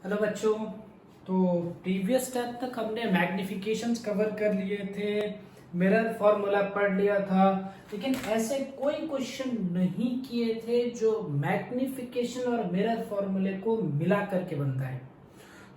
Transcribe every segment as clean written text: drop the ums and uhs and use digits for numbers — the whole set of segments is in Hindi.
हेलो बच्चों। तो प्रीवियस स्टेप तक हमने मैग्निफिकेशंस कवर कर लिए थे, मिरर फॉर्मूला पढ़ लिया था, लेकिन ऐसे कोई क्वेश्चन नहीं किए थे जो मैग्निफिकेशन और मिरर फॉर्मूले को मिला करके बनता है।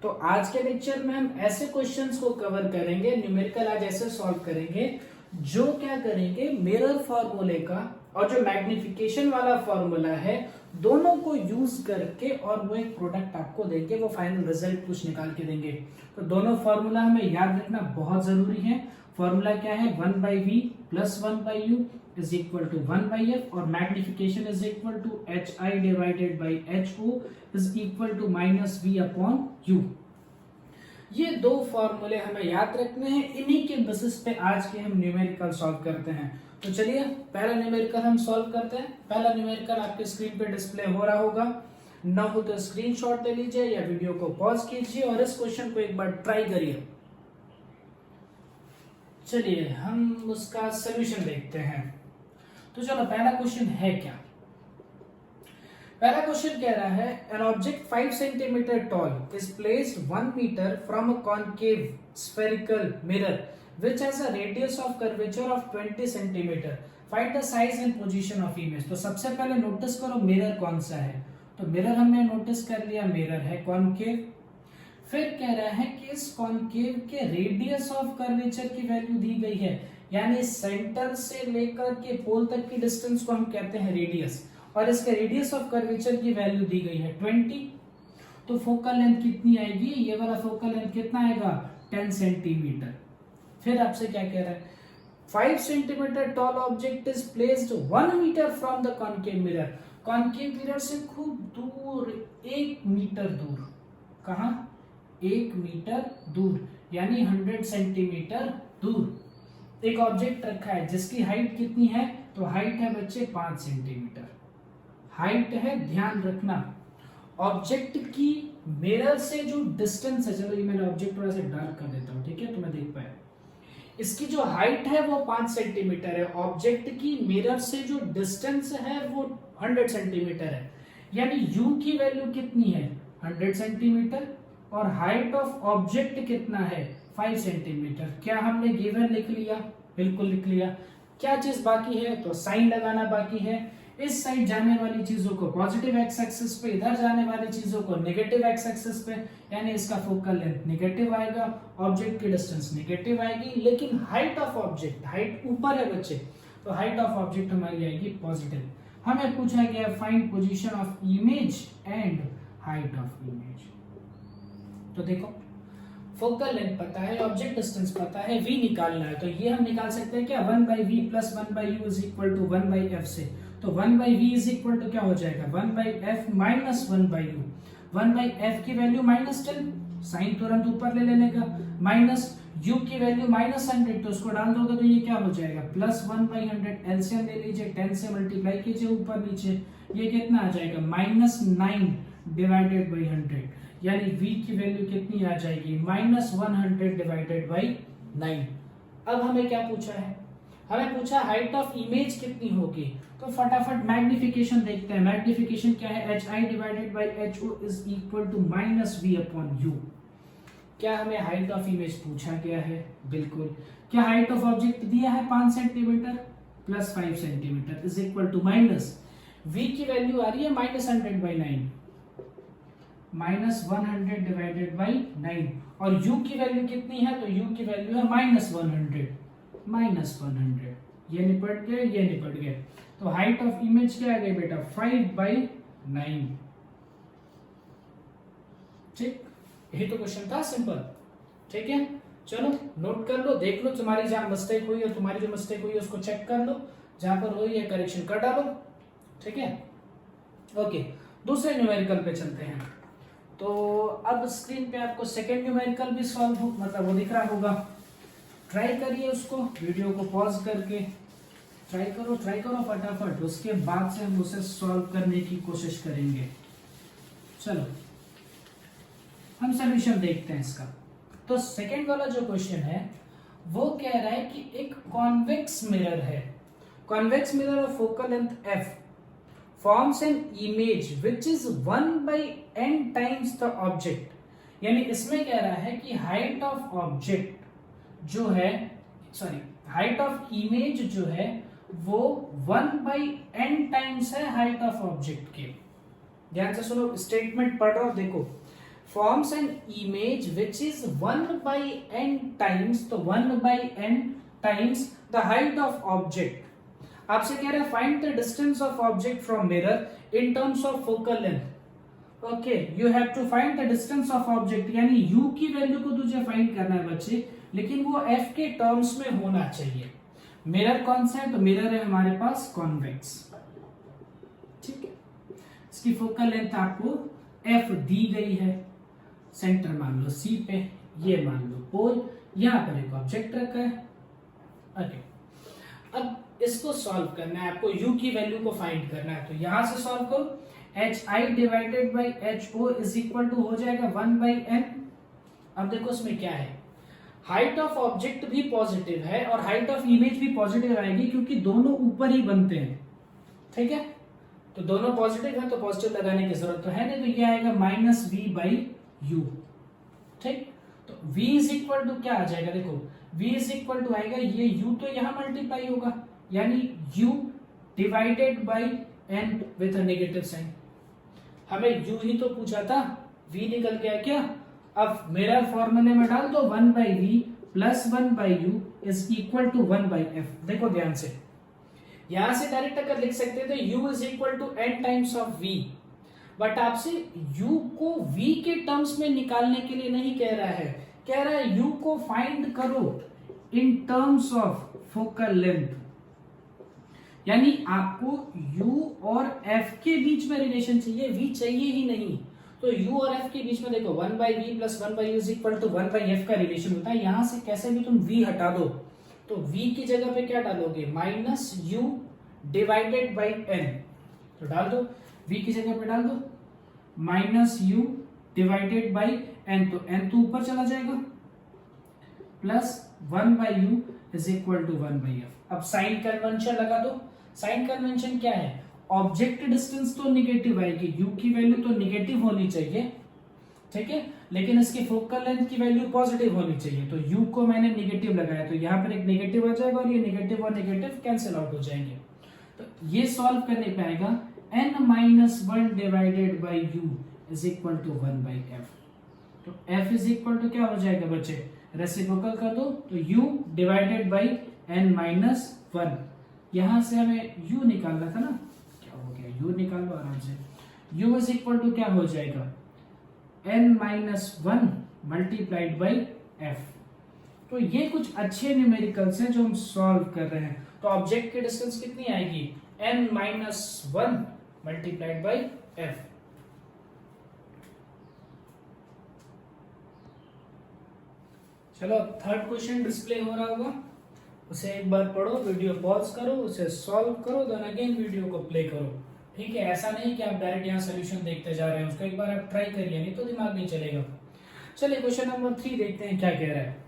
तो आज के लेक्चर में हम ऐसे क्वेश्चंस को कवर करेंगे, न्यूमेरिकल आज ऐसे सॉल्व करेंगे जो क्या करेंगे, मिरर फॉर्मूले का और जो मैग्निफिकेशन वाला फॉर्मूला है दोनों को यूज करके और वो एक प्रोडक्ट आपको देंगे, वो फाइनल रिजल्ट कुछ निकाल के देंगे। तो दोनों फॉर्मूला हमें याद रखना बहुत जरूरी है। फॉर्मूला क्या है, 1/v plus 1/u is equal to 1/f और magnification is equal to hi divided by ho is equal to minus v upon u। ये दो फॉर्मूले हमें याद रखने हैं, इन्हीं के बेसिस पे आज के हम न्यूमेरिकल सॉल्व करते हैं। तो चलिए पहला न्यूमेरिकल हम सॉल्व करते हैं। पहला न्यूमेरिकल आपके स्क्रीन पे डिस्प्ले हो रहा होगा, न हो तो स्क्रीनशॉट ले लीजिए या वीडियो को पॉज कीजिए और इस क्वेश्चन को एक बार ट्राई करिए। चलिए हम उसका सोल्यूशन देखते हैं। तो चलो पहला क्वेश्चन है क्या। पहला क्वेश्चन कह रहा है an object 5 centimetre tall is placed 1 metre from a concave spherical mirror which has a radius of curvature of 20 centimeter. Find the size and position of image. तो सबसे पहले नोटिस करो मिरर कौन सा है। तो मिरर हमने नोटिस कर लिया, मिरर है कॉनकेव। फिर कह रहा है कि इस कॉनकेव के रेडियस ऑफ कर्वेचर की वैल्यू दी गई है, यानी सेंटर से लेकर के पोल तक की डिस्टेंस को हम कहते हैं रेडियस, और इसके रेडियस ऑफ कर्वेचर की वैल्यू दी गई है 20। तो फोकल लेंथ कितनी आएगी, ये वाला फोकल लेंथ कितना आएगा 10 सेंटीमीटर। फिर आपसे क्या कह रहा है, 5 centimetre tall object is placed 1 metre from the concave mirror. Concave mirror से खूब दूर 1 मीटर दूर, कहा 1 मीटर दूर यानी 100 सेंटीमीटर दूर एक ऑब्जेक्ट रखा है जिसकी हाइट कितनी है, तो हाइट है बच्चे 5 सेंटीमीटर हाइट है। ध्यान रखना ऑब्जेक्ट की मिरर से जो डिस्टेंस है, चलो ये मैंने ऑब्जेक्ट थोड़ा सा डार्क कर देता हूं, ठीक है, तो मैं देख पाया। इसकी जो हाइट है वो 5 सेंटीमीटर है, ऑब्जेक्ट की मिरर से जो डिस्टेंस है वो 100 सेंटीमीटर है, यानी u की वैल्यू कितनी है 100 सेंटीमीटर और हाइट ऑफ ऑब्जेक्ट कितना है 5 सेंटीमीटर। क्या हमने गिवन लिख लिया, बिल्कुल लिख लिया। क्या चीज बाकी है, तो साइन लगाना बाकी है। इस साइड जाने वाली चीजों को पॉजिटिव एक्स एक्सिस पे, इधर जाने वाली चीजों को नेगेटिव एक्स एक्सिस पे, यानी इसका फोकल लेंथ नेगेटिव आएगा, ऑब्जेक्ट की डिस्टेंस नेगेटिव आएगी, लेकिन हाइट ऑफ ऑब्जेक्ट, हाइट ऊपर है बच्चे, तो हाइट ऑफ ऑब्जेक्ट हमारी आएगी पॉजिटिव। हमें पूछा गया find position of image and height of image. तो देखो फोकल लेंथ पता है, ऑब्जेक्ट डिस्टेंस पता है, v निकालना है, तो ये हम निकाल सकते हैं क्या 1/v plus 1/u is equal to 1/f से। तो 1/v इज इक्वल टू क्या हो जाएगा 1/f माइनस 1/u। 1/f की वैल्यू -10, साइन तुरंत ऊपर ले लेने का, माइनस u की वैल्यू -100, तो उसको डाल दोगे तो ये क्या हो जाएगा प्लस 1/100। एलसीएम ले लीजिए, 10 से मल्टीप्लाई कीजिए ऊपर नीचे, ये कितना आ जाएगा -9 डिवाइडेड बाई 100, यानी v की वैल्यू कितनी आ जाएगी -100 डिवाइडेड बाई 9। अब हमें क्या पूछा है, हमें पूछा हाइट ऑफ इमेज कितनी होगी। तो फटाफट मैग्निफिकेशन देखते हैं। मैग्निफिकेशन क्या है, hi divided by ho is equal to -v upon u। क्या हमें हाइट ऑफ इमेज पूछा गया है, बिल्कुल। क्या हाइट ऑफ ऑब्जेक्ट दिया है 5 centimetre plus 5 centimetre is equal to minus v की वैल्यू आ रही है -100 बाई 9, -100 डिवाइडेड बाई 9, और u की वैल्यू कितनी है, तो u की वैल्यू है -100, ये निपट गए, ये निपट गए। तो हाइट ऑफ इमेज क्या आ गई बेटा 5/9। ठीक, यही तो क्वेश्चन था, सिंपल। ठीक है, चलो नोट कर लो, देख लो तुम्हारी जहां मिस्टेक हुई है, तुम्हारी जो मिस्टेक हुई है उसको चेक कर लो, जहां पर हुई है करेक्शन कर डालो। ठीक है, ओके, दूसरे न्यूमेरिकल पे चलते हैं। तो अब स्क्रीन पे आपको सेकेंड न्यूमेरिकल भी सॉल्व हो, मतलब वो दिख रहा होगा, ट्राई करिए उसको, वीडियो को पॉज करके ट्राई करो फटाफट, उसके बाद से हम उसे सॉल्व करने की कोशिश करेंगे। चलो हम सॉल्यूशन देखते हैं इसका। तो सेकंड वाला जो क्वेश्चन है वो कह रहा है कि एक कॉन्वेक्स मिरर है, convex mirror of focal length f forms an image which is 1/n times the object यानी इसमें कह रहा है कि हाइट ऑफ ऑब्जेक्ट जो है, सॉरी हाइट ऑफ इमेज जो है वो 1/n टाइम्स है हाइट ऑफ ऑब्जेक्ट के। ध्यान से सुनो, स्टेटमेंट पढ़ रहा हूं, देखो forms an image which is 1/n times, तो 1/n times the height of object. आपसे कह रहा है find the distance of object from mirror in terms of focal length. Okay, you have to find the distance of object, यानी u की वैल्यू को तुझे फाइंड करना है बच्चे, लेकिन वो f के टर्म्स में होना चाहिए। मिरर कौन सा है, तो मिरर है हमारे पास कॉन्वेक्स, ठीक है। इसकी फोकल लेंथ आपको f दी गई है, सेंटर मान लो C पे, ये मान लो पोल, यहां पर एक ऑब्जेक्ट रखा है। ओके, अब इसको सॉल्व करना है आपको, u की वैल्यू को फाइंड करना है, तो यहां से सॉल्व करो। hi divided by ho is equal to हो जाएगा 1/n। अब देखो इसमें क्या है, हाइट ऑफ ऑब्जेक्ट भी पॉजिटिव है और हाइट ऑफ इमेज भी पॉजिटिव आएगी, क्योंकि दोनों ऊपर ही बनते हैं, ठीक है। तो दोनों पॉजिटिव है तो पॉजिटिव लगाने की जरूरत तो है नहीं, तो ये आएगा -v/u, ठीक। तो v इज इक्वल टू क्या आ जाएगा, देखो v इज इक्वल टू आएगा, ये u तो यहां मल्टीप्लाई होगा, यानी u divided by n with a negative sign. हमें u ही तो पूछा था, v निकल गया क्या। अब मिरर फॉर्मूले में डाल दो 1/v plus 1/u is equal to 1/f। देखो ध्यान से, यहां से डायरेक्ट अगर लिख सकते थे u is equal to n times of v, but आपसे u को v के टर्म्स में निकालने के लिए नहीं कह रहा है, कह रहा है u को फाइंड करो इन टर्म्स ऑफ फोकल लेंथ, यानी आपको u और f के बीच में रिलेशन चाहिए, v चाहिए ही नहीं। तो u और f के बीच में देखो 1/v plus 1/u is equal to 1/f का रिलेशन होता है। यहां से कैसे भी तुम v हटा दो, तो v की जगह पे क्या डालोगे, -u डिवाइडेड बाई n, तो डाल दो v की जगह पे डाल दो -u डिवाइडेड बाई n, तो n तो ऊपर चला जाएगा, plus 1/u is equal to 1/f। अब साइन कन्वेंशन लगा दो। साइन कन्वेंशन क्या है, ऑब्जेक्ट डिस्टेंस तो निगेटिव आएगी, u की वैल्यू तो निगेटिव होनी चाहिए, ठीक है, लेकिन इसकी फोकल लेंथ की वैल्यू पॉजिटिव होनी चाहिए, तो u को मैंने निगेटिव लगाया, तो यहाँ पर एक निगेटिव आ जाएगा और ये निगेटिव और निगेटिव कैंसिल आउट हो जाएंगे। तो ये सॉल्व करने पे आएगा n-1 divided by u is equal to 1/f। तो f इज इक्वल टू क्या हो जाएगा बच्चे, रेसिप्रोकल कर दो, तो u डिवाइडेड बाई n-1, यहां से हमें u निकालना था ना, क्या हो गया, u निकाल लो आराम से, u इज इक्वल टू क्या हो जाएगा n-1 मल्टीप्लाइड बाई f। तो ये कुछ अच्छे न्यूमेरिकल्स हैं जो हम सॉल्व कर रहे हैं। तो ऑब्जेक्ट की डिस्टेंस कितनी आएगी, n-1 मल्टीप्लाइड बाई f। चलो थर्ड क्वेश्चन डिस्प्ले हो रहा होगा, उसे एक बार पढ़ो, वीडियो पॉज करो, उसे सॉल्व करो, देन अगेन वीडियो को प्ले करो, ठीक है। ऐसा नहीं कि आप डायरेक्ट यहाँ सोल्यूशन देखते जा रहे हैं, उसको एक बार आप ट्राई करिए, नहीं तो दिमाग नहीं चलेगा। चलिए क्वेश्चन नंबर 3 देखते हैं क्या कह रहा है।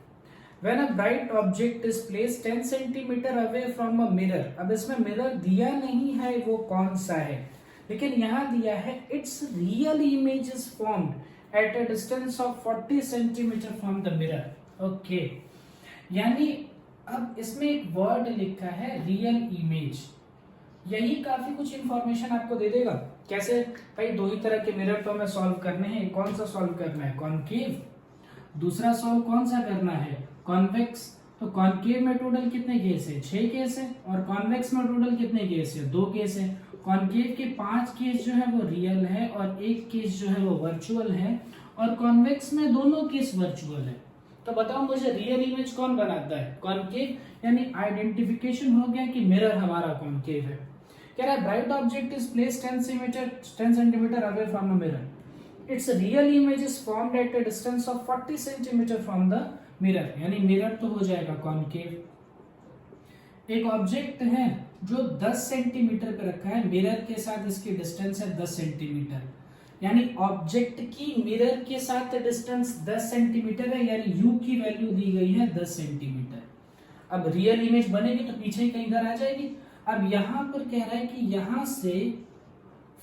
When a bright object is placed 10 centimetre away from a mirror, अब इसमें मिरर दिया नहीं है वो कौन सा है, लेकिन यहाँ दिया है it's real image is formed at a distance of 40 centimetre from the mirror. Okay, यानी अब इसमें एक वर्ड लिखा है रियल इमेज, यही काफी कुछ इंफॉर्मेशन आपको दे देगा। कैसे भाई, दो ही तरह के मिरर तो हमें सॉल्व करने हैं, कौन सा सॉल्व करना है, कॉनकेव, दूसरा सॉल्व कौन सा करना है, कॉन्वेक्स। तो कॉनकेव में टोटल कितने केस है, 6 केस है, और कॉन्वेक्स में टोटल कितने केस है, 2 केस है। कॉनकेव के 5 केस जो है वो रियल है और 1 केस जो है वो वर्चुअल है, और कॉन्वेक्स में दोनों केस वर्चुअल है। तो बताओ मुझे रियल इमेज कौन बनाता है, कॉनकेव, यानी आइडेंटिफिकेशन हो गया कि मिरर हमारा कॉनकेव है। कह रहा है bright object is placed 10 centimetre away from a mirror, it's real image is formed at a distance of 40 centimetre from the mirror, यानी मिरर तो हो जाएगा कॉनकेव। एक ऑब्जेक्ट है जो 10 सेंटीमीटर पे रखा है, मिरर के साथ इसकी डिस्टेंस है 10 सेंटीमीटर, यानी ऑब्जेक्ट की मिरर के साथ डिस्टेंस 10 सेंटीमीटर है, यानी u की वैल्यू दी गई है 10 सेंटीमीटर। अब रियल इमेज बनेगी तो पीछे कहीं इधर आ जाएगी। अब यहां पर कह रहा है कि यहां से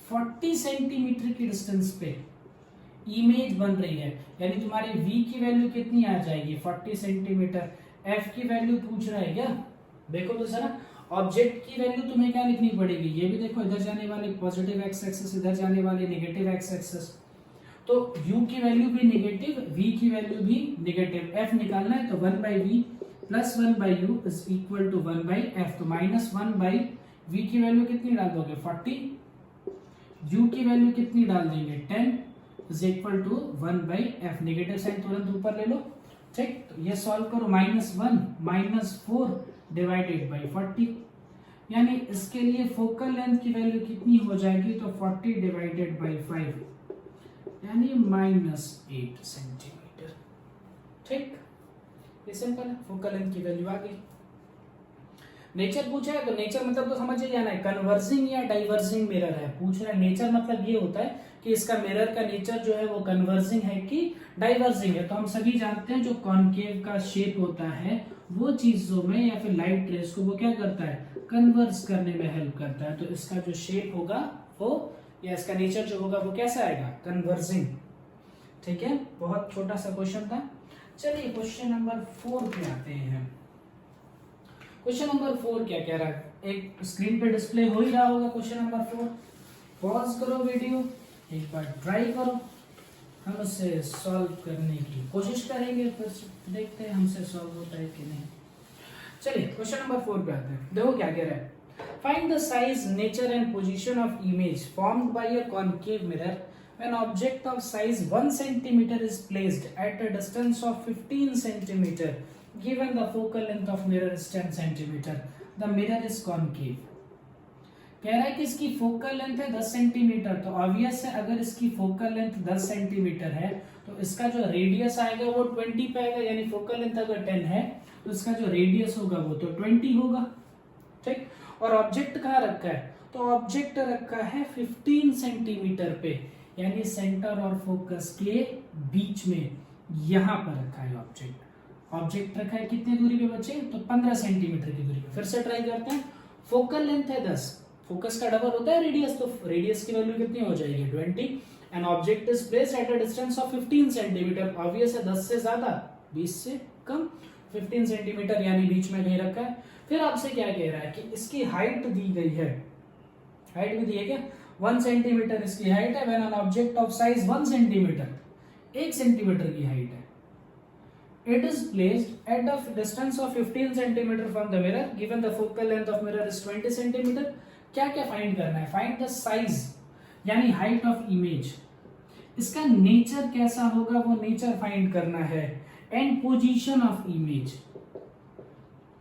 40 सेंटीमीटर की डिस्टेंस पे इमेज बन रही है, यानी तुम्हारी v की वैल्यू कितनी आ जाएगी 40 सेंटीमीटर। f की वैल्यू पूछ रहा है क्या, देखो तो जरा ऑब्जेक्ट की वैल्यू तुम्हें क्या लिखनी पड़ेगी, ये भी देखो इधर जाने वाले पॉजिटिव एक्स एक्सिस, इधर जाने वाले नेगेटिव एक्स एक्सिस, तो u की वैल्यू भी नेगेटिव, v की वैल्यू भी नेगेटिव, f निकालना है तो 1/v plus 1/u is equal to 1/f, तो माइनस 1/v की वैल्यू कितनी डाल दोगे 40, u की वैल्यू कितनी डाल देंगे 10 is equal to 1/f, negative sign तुरंत ऊपर ले लो, ठीक। तो ये सॉल्व करो, -1 -4 डिवाइडेड बाई 40, यानी इसके लिए फोकल लेंथ की वैल्यू कितनी हो जाएगी, तो 40 डिवाइडेड बाई 5 यानी -8 सेंटीमीटर, ठीक। ये सिंपल है, फोकल लेंथ की वैल्यू आ गई। नेचर पूछा है तो नेचर मतलब तो समझ ही जाना है, कन्वर्जिंग या डाइवर्जिंग मिरर है, पूछ रहा है। नेचर मतलब ये होता है कि इसका मिरर का नेचर जो है वो कन्वर्जिंग है कि डाइवर्जिंग है। तो हम सभी जानते हैं जो कॉनकेव का शेप होता है वो चीजों में या फिर लाइट रेस को वो क्या करता है, कन्वर्ज करने में हेल्प करता है। तो इसका जो शेप होगा वो या इसका नेचर जो होगा वो कैसा आएगा, कन्वर्जिंग, ठीक है। बहुत छोटा सा क्वेश्चन था। चलिए क्वेश्चन नंबर 4 पे आते हैं। क्वेश्चन नंबर 4 क्या कह रहा है, एक स्क्रीन पे डिस्प्ले हो ही रहा होगा क्वेश्चन नंबर 4। पॉज करो वीडियो, एक बार ट्राई करो, हम उसे सॉल्व करने की कोशिश करेंगे, फिर देखते हैं हमसे सॉल्व होता है कि नहीं। चलिए क्वेश्चन नंबर 4 पे आते हैं। देखो क्या कह रहा है, find the size, nature and position of image formed by a concave mirror when object of size 1 centimeter is placed at a distance of 15 centimeter given the focal length of mirror is 10 centimeter, the mirror is concave। कह रहा है कि इसकी फोकल लेंथ है 10 सेंटीमीटर, तो ऑब्वियस है अगर इसकी फोकल लेंथ 10 सेंटीमीटर है तो इसका जो रेडियस आएगा वो 20 पे आएगा, यानी फोकल लेंथ अगर 10 है तो इसका जो रेडियस होगा वो तो 20 होगा, ठीक। और ऑब्जेक्ट कहाँ रखा है, तो ऑब्जेक्ट रखा है 15 सेंटीमीटर पे, यानी सेंटर और फोकस के बीच में, यहां पर रखा है ऑब्जेक्ट। ऑब्जेक्ट रखा है कितनी दूरी पे बच्चे, तो 15 सेंटीमीटर की दूरी पे। फिर से ट्राई करते हैं, फोकल लेंथ है 10, फोकस का डबल होता है रेडियस, तो रेडियस की वैल्यू कितनी हो जाएगी 20, and object is placed at a distance of 15 centimetre. Obvious है 10 से ज्यादा 20 से कम, 15 सेंटीमीटर यानी बीच में कहीं रखा है। फिर आपसे क्या कह रहा है कि इसकी हाइट दी गई है, हाइट भी दी है क्या, 1 सेंटीमीटर इसकी हाइट है, when an object of size 1 centimetre, 1 centimetre की हाइट है, it is placed at a distance of 15 centimeter from the mirror given the focal length of mirror is 20 centimeter। क्या क्या फाइंड करना है, फाइंड द साइज यानी हाइट ऑफ इमेज, इसका नेचर कैसा होगा वो नेचर फाइंड करना है, एंड पोजीशन ऑफ इमेज।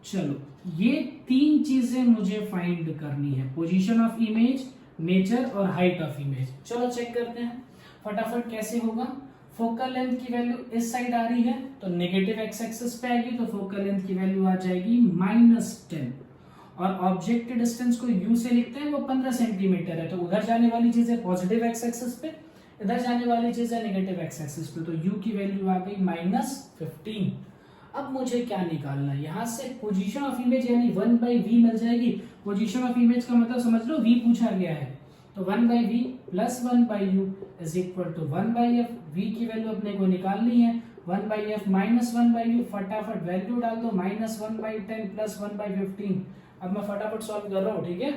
चलो ये 3 चीजें मुझे फाइंड करनी है, पोजीशन ऑफ इमेज, नेचर और हाइट ऑफ इमेज। चलो चेक करते हैं फटाफट कैसे होगा। फोकल लेंथ की वैल्यू इस साइड आ रही है तो नेगेटिव एक्स एक्सिस पे आएगी, तो फोकल लेंथ की वैल्यू आ जाएगी -10, और ऑब्जेक्ट के डिस्टेंस को u से लिखते हैं वो 15 सेंटीमीटर है, तो उधर जाने वाली चीज है पॉजिटिव एक्स एक्सिस पे, इधर जाने वाली चीज है नेगेटिव एक्स एक्सिस पे, तो u की वैल्यू आ गई -15। अब मुझे क्या निकालना है, यहाँ से पोजीशन ऑफ इमेज यानी 1/v मिल जाएगी। पोजीशन ऑफ इमेज का मतलब समझ लो v पूछा गया है, तो 1/v plus 1/u is equal to 1/f। v की वैल्यू अपने को निकालनी है, 1/f माइनस 1/u, फटाफट वैल्यू डाल दो, -1/10 प्लस 1/15। अब मैं फटाफट सॉल्व कर रहा हूँ, ठीक है।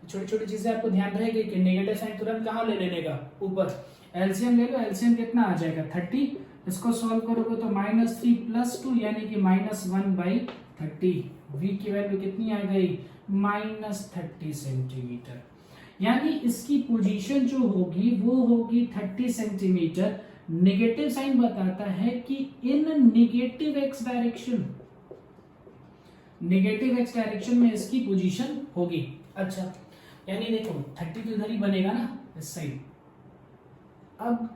छोटी छोटी चीजें आपको ध्यान रहेगी कि नेगेटिव साइन तुरंत कहाँ ले लेने का, ऊपर। एलसीएम ले लो, एलसीएम कितना आ जाएगा 30, इसको सॉल्व करोगे तो -3 प्लस 2 यानी कि -1/30। v की वैल्यू कितनी आ गई -30 सेंटीमीटर, यानी इसकी पोजीशन जो होगी वो होगी 30 सेंटीमीटर। नेगेटिव साइन बताता है कि in negative X direction, negative X direction में इसकी पोजीशन होगी। अच्छा यानी देखो 30 तो इधर ही बनेगा ना इस साइड। अब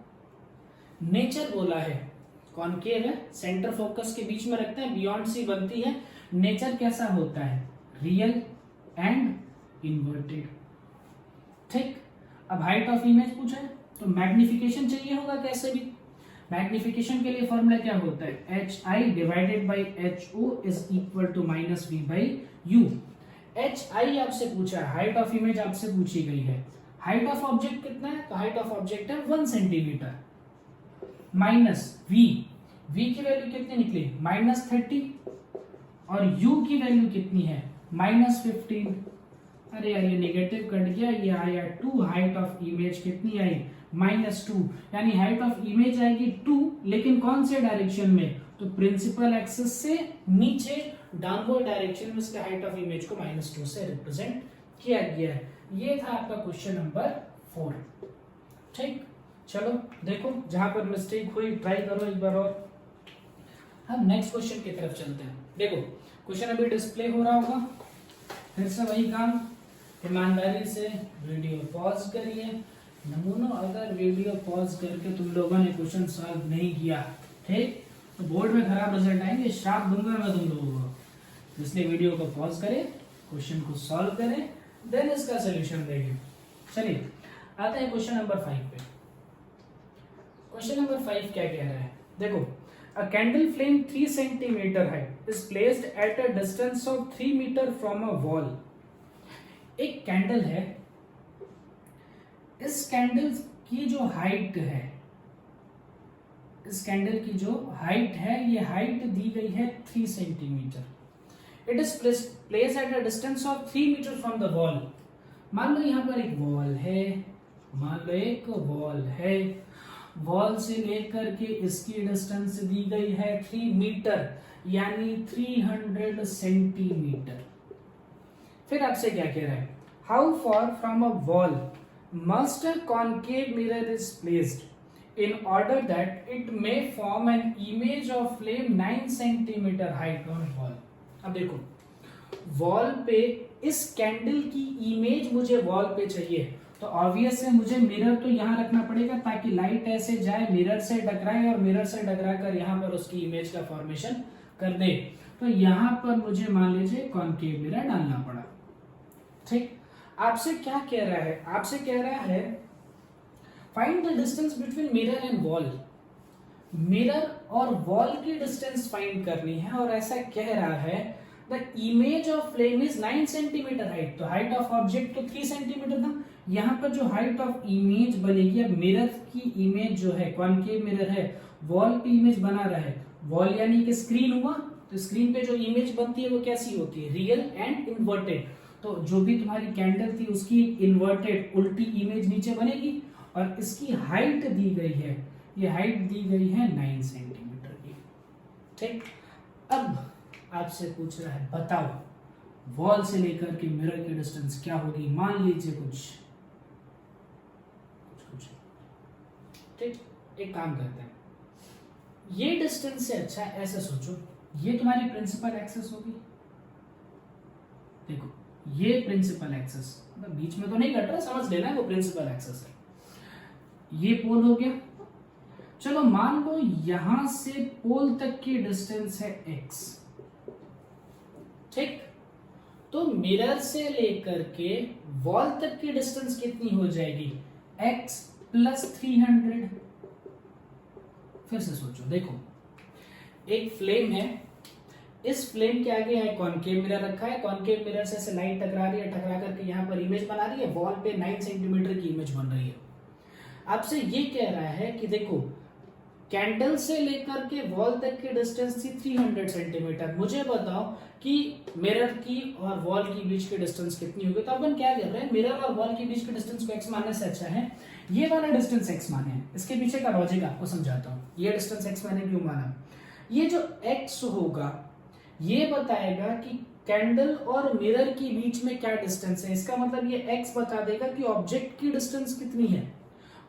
नेचर बोला है, कॉनकेव है, सेंटर फोकस के बीच में रखते हैं, बियॉन्ड सी बनती है। नेचर कैसा होता है, रियल एंड इन्वर्टेड, ठीक। अब हाइट ऑफ इमेज पूछा है तो मैग्निफिकेशन चाहिए होगा, कैसे भी। मैग्निफिकेशन के लिए फॉर्मूला क्या होता है, HI divided by HO is equal to -V/U। HI आपसे पूछा है, हाइट ऑफ इमेज आपसे पूछी गई है। हाइट ऑफ ऑब्जेक्ट कितना है, तो हाइट ऑफ ऑब्जेक्ट है 1 सेंटीमीटर, माइनस वी, वी की वैल्यू कितनी निकली -30, और u की वैल्यू कितनी है -15। अरे यार ये नेगेटिव कट गया, ये आया 2, हाइट ऑफ इमेज कितनी आई -2, यानी हाइट ऑफ इमेज आएगी 2, लेकिन कौन से डायरेक्शन में, तो प्रिंसिपल एक्सिस से नीचे डाउनवर्ड डायरेक्शन में इसके हाइट ऑफ इमेज को -2 से रिप्रेजेंट किया गया है। ये था आपका क्वेश्चन नंबर 4। ठीक, चलो देखो जहां पर मिस्टेक हुई ट्राई करो एक बार और। हम नेक्स्ट क्वेश्चन की तरफ चलते हैं। देखो क्वेश्चन अभी डिस्प्ले हो रहा होगा, फिर से वही काम, ईमानदारी से वीडियो पॉज करिए। नमूनों अगर वीडियो पॉज करके तुम लोगों ने क्वेश्चन सॉल्व नहीं किया, ठीक, तो बोर्ड में खराब रिजल्ट आएंगे, श्राप दूंगा मैं तुम लोगों को। इसलिए वीडियो को पॉज करें, क्वेश्चन को सॉल्व करें, देन इसका सोल्यूशन देंगे। चलिए आते हैं क्वेश्चन नंबर 5 पे। क्वेश्चन नंबर 5 क्या कह रहा है, देखो a candle flame 3 centimeter height is placed at a distance of 3 meter from a wall। एक कैंडल है, इस कैंडल की जो हाइट है, इस कैंडल की जो हाइट है, ये हाइट दी गई है 3 centimetre. It is place at a distance of 3 metre from the wall. मान लो यहाँ पर एक वॉल है, मान लो एक वॉल है, वॉल से लेकर के इसकी डिस्टेंस दी गई है 3 मीटर, यानी 300 सेंटीमीटर। फिर आपसे क्या कह रहा है, how for from a wall must a concave mirror is placed in order that it may form an image of flame 9 centimetre height on wall. अब देखो वॉल पे इस कैंडल की इमेज मुझे वॉल पे चाहिए, तो ऑब्वियस है मुझे मिरर तो यहाँ रखना पड़ेगा ताकि लाइट ऐसे जाए, मिरर से टकराए और मिरर से टकरा कर यहाँ पर उसकी इमेज का फॉर्मेशन कर दे। तो यहाँ पर मुझे मान लीजिए कॉनकेव मिरर डालना पड़ा। ठीक, आपसे क्या कह रहा है, आपसे कह रहा है find the distance between mirror and wall. Mirror और वॉल की डिस्टेंस फाइंड करनी है, और ऐसा कह रहा है the image of flame is 9 centimetre height. तो हाइट ऑफ ऑब्जेक्ट तो 3 सेंटीमीटर था, यहाँ पर जो हाइट ऑफ इमेज बनेगी, अब मिरर की इमेज जो है, कॉनकेव मिरर है, वॉल पे इमेज बना रहा है, वॉल यानी कि स्क्रीन हुआ, तो स्क्रीन पे जो इमेज बनती है वो कैसी होती है, रियल एंड इन्वर्टेड। तो जो भी तुम्हारी कैंडल थी उसकी इन्वर्टेड उल्टी इमेज नीचे बनेगी, और इसकी हाइट दी गई है, ये हाइट दी गई है 9 सेंटीमीटर की। ठीक, अब आपसे पूछ रहा है बताओ वॉल से लेकर के मिरर की डिस्टेंस क्या होगी, मान लीजिए कुछ। ठीक, एक काम करते हैं, ये डिस्टेंस से अच्छा ऐसे सोचो, ये तुम्हारी प्रिंसिपल एक्सिस होगी। देखो ये प्रिंसिपल एक्सिस, मतलब बीच में तो नहीं कट रहा, समझ लेना है वो प्रिंसिपल एक्सिस है। ये पोल हो गया, चलो मान लो यहां से पोल तक की डिस्टेंस है x। ठीक, तो मिरर से लेकर के वॉल तक की डिस्टेंस कितनी हो जाएगी, x प्लस 300। फिर से सोचो, देखो एक फ्लेम है, इस फ्लेम के आगे है कॉनकेव मिरर रखा है, कॉनकेव मिरर से ऐसे लाइट टकरा रही है, टकरा करके यहां पर इमेज बना रही है, वॉल पे 9 सेंटीमीटर की इमेज बन रही है। आपसे ये कह रहा है कि देखो कैंडल से लेकर के वॉल तक की डिस्टेंस थी 300 सेंटीमीटर, मुझे बताओ कि मिरर की और वॉल की बीच की डिस्टेंस कितनी होगी। तो अपन क्या कर रहे हैं, मिरर और वॉल की बीच की डिस्टेंस को x मानने से अच्छा है ये वाला डिस्टेंस x माने हैं। इसके पीछे का लॉजिक आपको समझाता हूँ, ये डिस्टेंस x मैंने क्यों माना। ये जो x होगा ये बताएगा कि कैंडल और मिरर के बीच में क्या डिस्टेंस है, इसका मतलब ये x बता देगा कि ऑब्जेक्ट की डिस्टेंस कितनी है,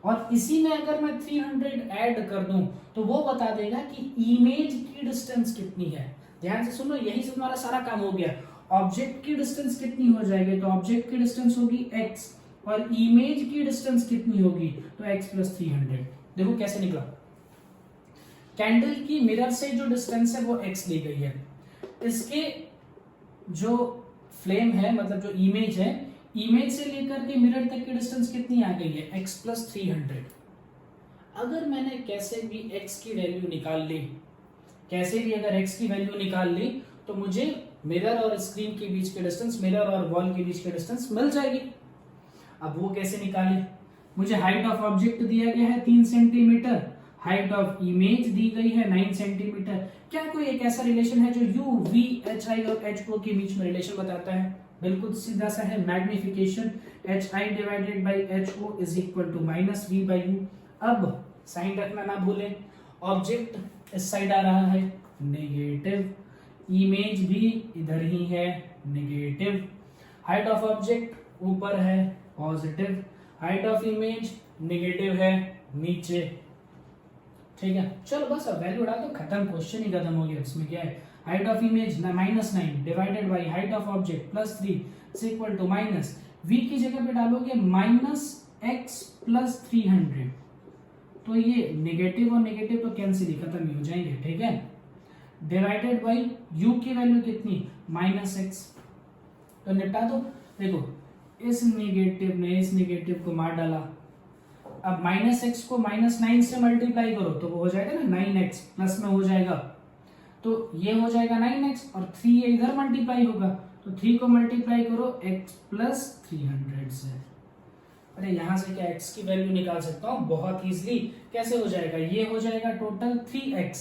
और इसी में अगर मैं 300 ऐड कर दूं तो वो बता देगा कि इमेज की डिस्टेंस कितनी है। ध्यान से सुनो, यही से तुम्हारा सारा काम हो गया। ऑब्जेक्ट की डिस्टेंस कितनी हो जाएगी, तो ऑब्जेक्ट की डिस्टेंस होगी x, और इमेज की डिस्टेंस कितनी होगी, तो x प्लस 300। देखो कैसे निकला, कैंडल की मिरर से जो डिस्टेंस है वो x ली गई है, इसके जो फ्लेम है मतलब जो इमेज है, इमेज से लेकर के मिरर तक की डिस्टेंस कितनी आ गई है, x प्लस 300। अगर मैंने कैसे भी x की वैल्यू निकाल ली, कैसे भी अगर x की वैल्यू निकाल ली, तो मुझे मिरर और स्क्रीन के बीच के डिस्टेंस, मिरर और वॉल के बीच के डिस्टेंस मिल जाएगी। अब वो कैसे निकाले, मुझे हाइट ऑफ ऑब्जेक्ट दिया गया है 3 सेंटीमीटर, हाइट ऑफ इमेज दी गई है 9 सेंटीमीटर। क्या कोई एक ऐसा रिलेशन है जो यू वी एच आई और एच ओ के बीच में रिलेशन बताता है? बिल्कुल सीधा सा है, magnification H I divided by H O is equal to minus V by U. अब साइन रखना ना भूलें, ऑब्जेक्ट इस साइड आ रहा है नेगेटिव, इमेज भी इधर ही है नेगेटिव, हाइट ऑफ ऑब्जेक्ट ऊपर है positive, height of image negative है नीचे। ठीक है, चलो बस अब वैल्यू डाल दो, खत्म, क्वेश्चन ही खत्म हो गया। इसमें क्या है, height of image -9 divided by height of object +3 is equal to minus v की जगह पे डालोगे -x + 300, तो ये नेगेटिव और नेगेटिव तो कैंसिल ही खत्म ही हो जाएंगे। ठीक है, डिवाइडेड बाई u की वैल्यू कितनी -x, तो निपटा दो। देखो इस नेगेटिव ने इस नेगेटिव को मार डाला, अब -x को -9 से मल्टीप्लाई करो तो वो हो जाएगा ना 9x, प्लस में हो जाएगा तो ये हो जाएगा 9x और 3 ये इधर मल्टीप्लाई होगा तो 3 को मल्टीप्लाई करो x + 300 से। अरे यहां से क्या x की वैल्यू निकाल सकता हूं बहुत इजीली। कैसे हो जाएगा, ये हो जाएगा टोटल 3x,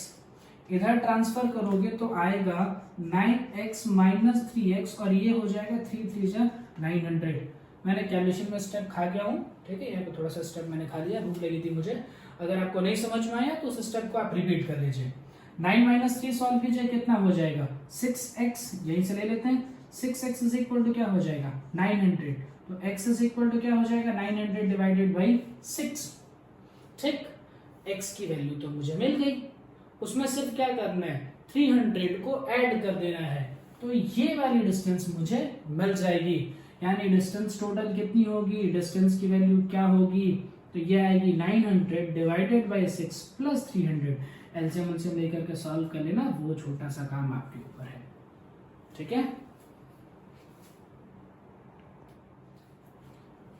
इधर ट्रांसफर करोगे तो आएगा 9x - 3x और ये हो जाएगा 3 3 जा 900। मैंने कैलकुलेशन में स्टेप खा गया हूँ, ठीक है, यहाँ पे थोड़ा सा स्टेप मैंने खा लिया, भूख लगी थी मुझे। अगर आपको नहीं समझ में आया तो उस स्टेप को आप रिपीट कर लीजिए। 9 - 3 सॉल्व कीजिए, कितना हो जाएगा 6x, यहीं से ले लेते हैं। 6x इज इक्वल टू क्या हो जाएगा 900, तो x इज इक्वल टू क्या हो जाएगा 900 डिवाइडेड बाई 6। ठीक, x की वैल्यू तो मुझे मिल गई, उसमें सिर्फ क्या करना है 300 को ऐड कर देना है, तो ये वाली डिस्टेंस मुझे मिल जाएगी। यानी डिस्टेंस टोटल कितनी होगी, डिस्टेंस की वैल्यू क्या होगी, तो ये आएगी 900 डिवाइडेड बाई 6 + 300। एलसीएम लेकर के सॉल्व कर लेना, वो छोटा सा काम आपके ऊपर है। ठीक है,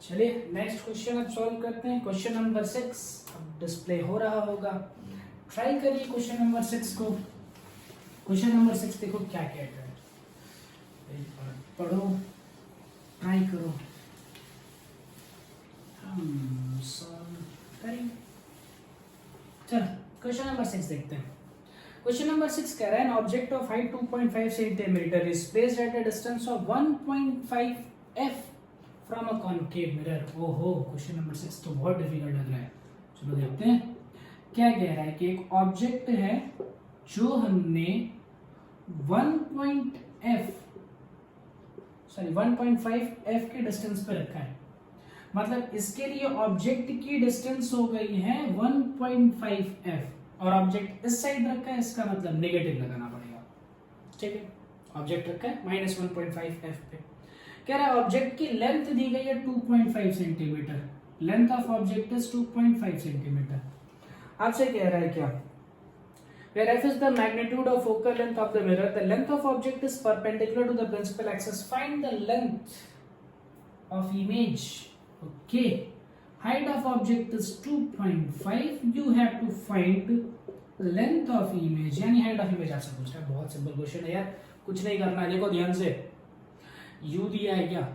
चलिए नेक्स्ट क्वेश्चन अब सॉल्व करते हैं। क्वेश्चन नंबर 6 अब डिस्प्ले हो रहा होगा, ट्राई करिए क्वेश्चन नंबर 6 को। क्वेश्चन नंबर 6 देखो क्या कहता है, एक बार पढ़ो, ट्राई करो, हम सॉल्व करेंगे। चलो क्वेश्चन नंबर 6 देखते हैं। क्वेश्चन नंबर 6 कह रहा है, an object of height 2.5 centimetre is placed at a distance of 1.5 f from a concave mirror. ओहो, क्वेश्चन नंबर 6 तो बहुत डिफिकल्ट लग रहा है। चलो देखते हैं क्या कह रहा है कि एक ऑब्जेक्ट है जो हमने 1.5 f के डिस्टेंस पे रखा है, मतलब इसके लिए ऑब्जेक्ट की डिस्टेंस हो गई है 1.5 f और ऑब्जेक्ट इस साइड रखा है, इसका मतलब नेगेटिव लगाना पड़ेगा। ठीक है, ऑब्जेक्ट रखा है -1.5 f पे। कह रहा है ऑब्जेक्ट की लेंथ दी गई है 2.5 centimetre, length of object is 2.5 centimetre. आपसे कह रहा है क्या, where f is the magnitude of focal length of the mirror, the length of object is perpendicular to the principal axis, find the length of image. Okay, height of object is 2.5, you have to find length of image, यानी height of image आपसे पूछ रहा है। बहुत सिंपल क्वेश्चन है यार, कुछ नहीं करना है। देखो ध्यान से, u दिया है क्या,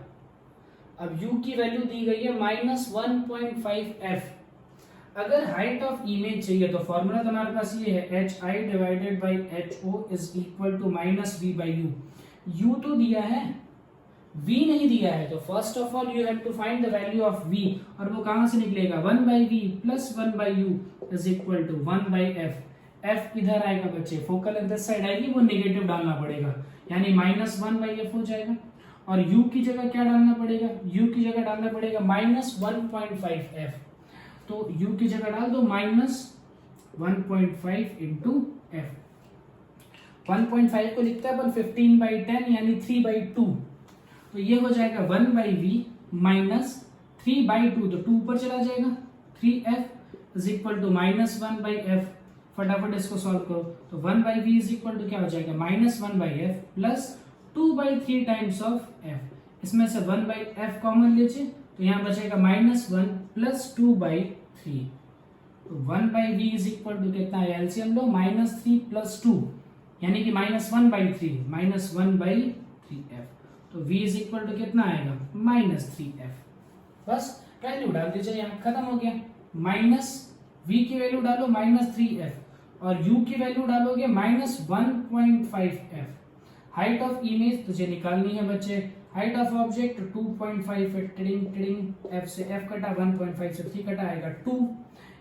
अब u की वैल्यू दी गई है -1.5 f। अगर हाइट ऑफ इमेज चाहिए तो फॉर्मूला तो हमारे पास ये है HI divided by HO is equal to -V by U। U तो दिया है, V नहीं दिया है, तो first of all you have to find the value of V, और वो कहां से निकलेगा 1/V + 1/U is equal to 1/F। F इधर आएगा बच्चे, फोकल लेंथ इस साइड आएगी, वो नेगेटिव डालना पड़ेगा, यानी -1/F हो जाएगा। और U की जगह क्या डालना पड़ेगा, U की जगह डालना पड़ेगा -1.5 f, तो u की जगह डाल दो -1.5 इंटू f। 1.5 को लिखता है अपन 15/10 यानी 3/2, तो ये हो जाएगा 1/v माइनस 3/2, तो 2 ऊपर चला जाएगा, 3f is equal to -1/f। फटाफट इसको सॉल्व करो, तो 1/v इज इक्वल टू क्या हो जाएगा -1/f plus 2/3 times of f। इसमें से 1/f कॉमन लीजिए, तो यहाँ बचेगा -1 प्लस 2/3, तो 1/v इज इक्वल टू कितना है, एलसीएम लो, -3 प्लस 2 यानी कि -1/3, -1/3f, तो v इज इक्वल टू कितना आएगा -3f। बस वैल्यू डाल दीजिए, यहाँ खत्म हो गया, v की वैल्यू डालो -3f और u की वैल्यू डालोगे -1.5f। हाइट ऑफ इमेज तुझे निकालनी है बच्चे, हाइट ऑफ ऑब्जेक्ट 2.5 है, टिडिंग टिडिंग f से f कटा, 1.5 से 3 कटा, आएगा 2,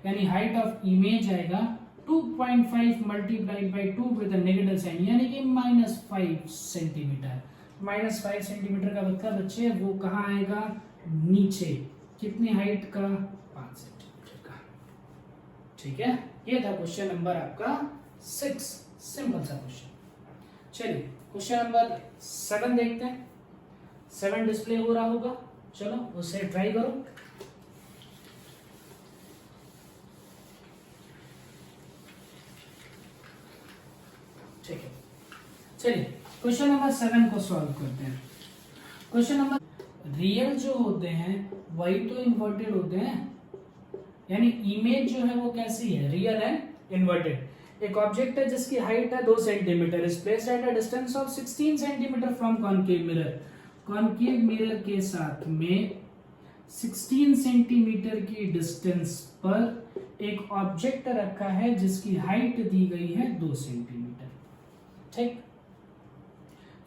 यानी हाइट ऑफ इमेज आएगा 2.5 multiplied by 2 with negative sign, यानी कि -5 सेंटीमीटर। -5 सेंटीमीटर का मतलब बच्चे वो कहाँ आएगा, नीचे। कितनी हाइट का, 5 सेंटीमीटर का। ठीक है, ये था क्वेश्चन नंबर आपका 6, सिंपल सा क्वेश्चन। चलिए क्वेश्चन नंबर 7 देखते हैं। 7 डिस्प्ले हो रहा होगा, चलो उसे ट्राई करो। ठीक है, चलिए क्वेश्चन नंबर 7 को सॉल्व करते हैं। क्वेश्चन नंबर, रियल जो होते हैं वही तो इन्वर्टेड होते हैं, यानी इमेज जो है वो कैसी है, रियल एंड इन्वर्टेड। एक ऑब्जेक्ट है जिसकी हाइट है 2 centimetre, is placed at a distance of 16 centimetre from concave mirror. Concave mirror के साथ में 16 सेंटीमीटर की डिस्टेंस पर एक ऑब्जेक्ट रखा है जिसकी हाइट दी गई है 2 सेंटीमीटर। ठीक,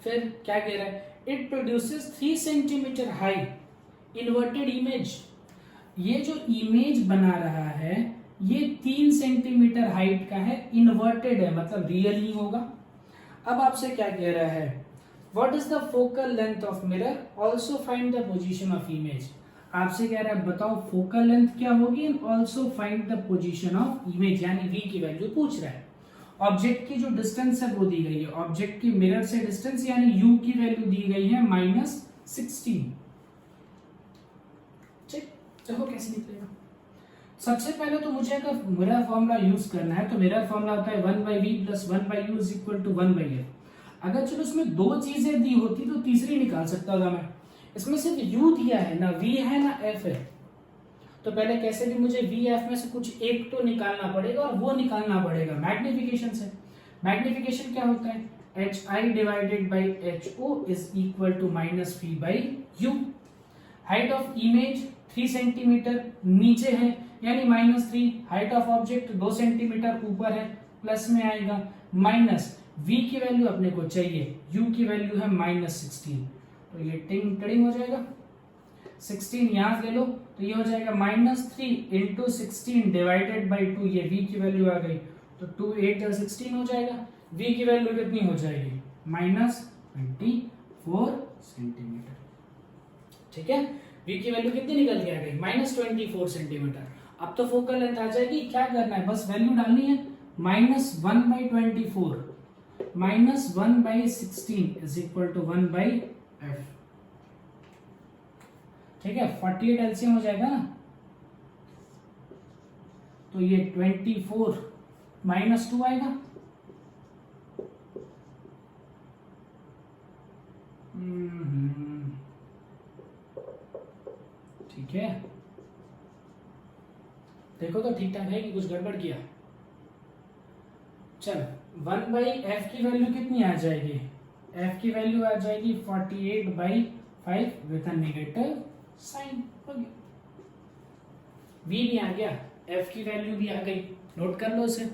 फिर क्या कह रहा है, it produces 3 centimetre high inverted image. ये जो इमेज बना रहा है ये 3 सेंटीमीटर हाइट का है, इन्वर्टेड है मतलब रियल ही होगा। अब आपसे क्या कह रहा है, what is the focal length of mirror, also find the position of image. आपसे कह रहा है बताओ फोकल लेंथ क्या होगी, also find the position of image, यानी v की वैल्यू पूछ रहा है। ऑब्जेक्ट की जो डिस्टेंस है वो दी गई है, ऑब्जेक्ट की मिरर से डिस्टेंस यानी u की वैल्यू दी गई है -16। ठीक, देखो कैसे निकलेगा। सबसे पहले तो मुझे अगर मिरर फॉर्मूला यूज करना है तो मिरर फॉर्मूला होता है 1/v + 1/u = 1/f। अगर चलो उसमें 2 चीजें दी होती तो तीसरी निकाल सकता था मैं, इसमें सिर्फ u दिया है, ना v है ना f है, तो पहले कैसे भी मुझे v f में से कुछ एक तो निकालना पड़ेगा और वो निकालना पड़ेगा मैग्निफिकेशन से। मैग्निफिकेशन क्या होता है, hi divided by ho is equal to -v/u। Height of image 3 centimetre नीचे है यानी -3, हाइट ऑफ ऑब्जेक्ट 2 सेंटीमीटर ऊपर है, प्लस में आएगा माइनस v की वैल्यू अपने को चाहिए, u की वैल्यू है -16, तो ये टिंग टिंग हो जाएगा। 16 यहां ले लो तो ये हो जाएगा -3 × 16 डिवाइडेड बाई 2, ये v की वैल्यू आ गई तो 2 8 16 हो जाएगा। v की वैल्यू कितनी हो जाएगी, -24 सेंटीमीटर। ठीक है, v की वैल्यू कितनी निकल के आ गई, -24 सेंटीमीटर। अब तो फोकल लेंथ आ जाएगी, क्या करना है बस वैल्यू डालनी है, -1/24 -1/16 इज इक्वल टू 1/f। ठीक है, 48 एलसीएम हो जाएगा ना, तो ये 24 -2 आएगा। ठीक है, देखो तो ठीक ठाक है कि कुछ गड़बड़ किया। चल 1/f की वैल्यू कितनी आ जाएगी, f की वैल्यू आ जाएगी 48/5 विद अ नेगेटिव साइन। हो गया, v भी आ गया, f की वैल्यू भी आ गई, नोट कर लो इसे।